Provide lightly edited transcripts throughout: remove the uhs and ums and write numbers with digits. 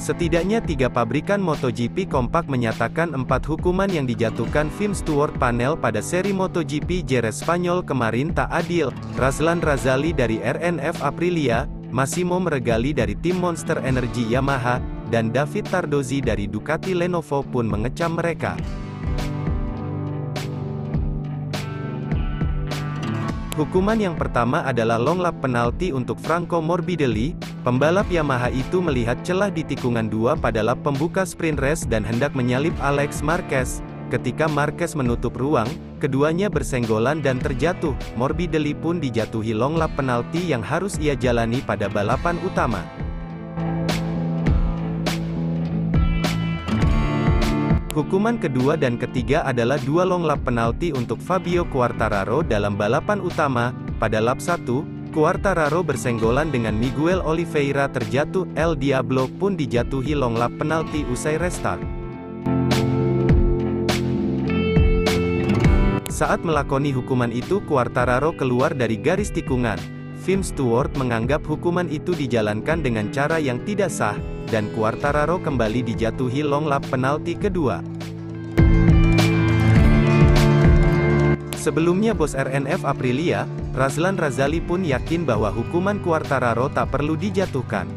Setidaknya 3 pabrikan MotoGP kompak menyatakan 4 hukuman yang dijatuhkan Film Stewart Panel pada seri MotoGP Jerez Spanyol kemarin tak adil. Razlan Razali dari RNF Aprilia, Massimo Meregali dari tim Monster Energy Yamaha, dan David Tardozzi dari Ducati Lenovo pun mengecam mereka. Hukuman yang pertama adalah long lap penalti untuk Franco Morbidelli. Pembalap Yamaha itu melihat celah di tikungan 2 pada lap pembuka sprint race dan hendak menyalip Alex Marquez. Ketika Marquez menutup ruang, keduanya bersenggolan dan terjatuh. Morbidelli pun dijatuhi long lap penalti yang harus ia jalani pada balapan utama. Hukuman kedua dan ketiga adalah 2 long lap penalti untuk Fabio Quartararo dalam balapan utama. Pada lap 1, Quartararo bersenggolan dengan Miguel Oliveira terjatuh. El Diablo pun dijatuhi long lap penalti usai restart. Saat melakoni hukuman itu Quartararo keluar dari garis tikungan. Film Stewart menganggap hukuman itu dijalankan dengan cara yang tidak sah, dan Quartararo kembali dijatuhi long lap penalti kedua. Sebelumnya bos RNF Aprilia, Razlan Razali pun yakin bahwa hukuman Quartararo tak perlu dijatuhkan.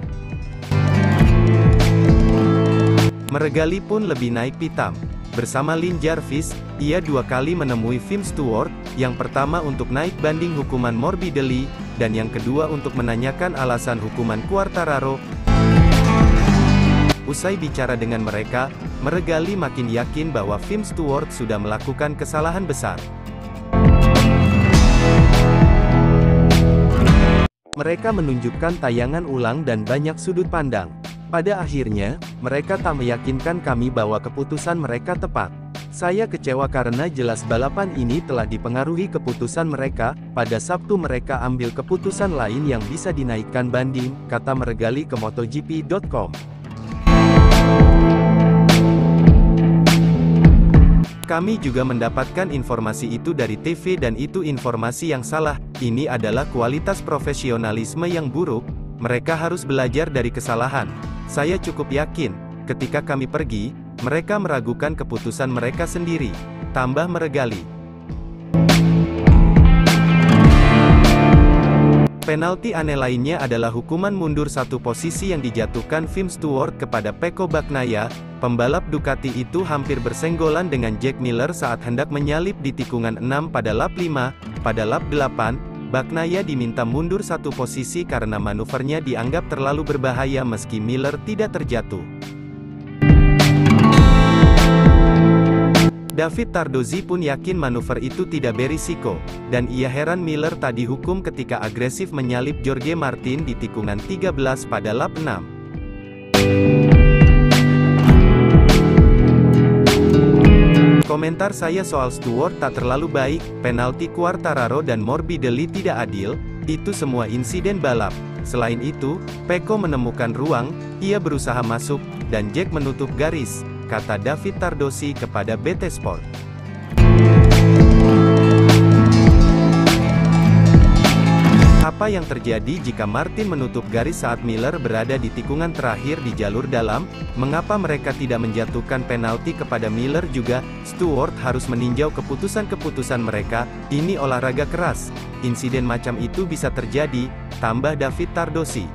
Meregali pun lebih naik pitam. Bersama Lin Jarvis, ia 2 kali menemui Film Stewart, yang pertama untuk naik banding hukuman Morbidelli, dan yang kedua untuk menanyakan alasan hukuman Quartararo. Usai bicara dengan mereka, Meregali makin yakin bahwa Film Stewart sudah melakukan kesalahan besar. Mereka menunjukkan tayangan ulang dan banyak sudut pandang. Pada akhirnya, mereka tak meyakinkan kami bahwa keputusan mereka tepat. Saya kecewa karena jelas balapan ini telah dipengaruhi keputusan mereka. Pada Sabtu mereka ambil keputusan lain yang bisa dinaikkan banding, kata Meregali ke MotoGP.com. Kami juga mendapatkan informasi itu dari TV dan itu informasi yang salah. Ini adalah kualitas profesionalisme yang buruk. Mereka harus belajar dari kesalahan. Saya cukup yakin, ketika kami pergi, mereka meragukan keputusan mereka sendiri, tambah Meregali. Penalti aneh lainnya adalah hukuman mundur 1 posisi yang dijatuhkan Film Stewart kepada Pecco Bagnaia. Pembalap Ducati itu hampir bersenggolan dengan Jack Miller saat hendak menyalip di tikungan 6 pada lap 5. Pada lap 8, Bagnaia diminta mundur 1 posisi karena manuvernya dianggap terlalu berbahaya meski Miller tidak terjatuh. David Tardozzi pun yakin manuver itu tidak berisiko, dan ia heran Miller tak dihukum ketika agresif menyalip Jorge Martin di tikungan 13 pada lap 6. Komentar saya soal Stewart tak terlalu baik, penalti Quartararo dan Morbidelli tidak adil, itu semua insiden balap. Selain itu, Pecco menemukan ruang, ia berusaha masuk, dan Jack menutup garis, kata David Tardozzi kepada BT Sport. Apa yang terjadi jika Martin menutup garis saat Miller berada di tikungan terakhir di jalur dalam? Mengapa mereka tidak menjatuhkan penalti kepada Miller juga? Stewart harus meninjau keputusan-keputusan mereka. Ini olahraga keras. Insiden macam itu bisa terjadi, tambah David Tardozzi.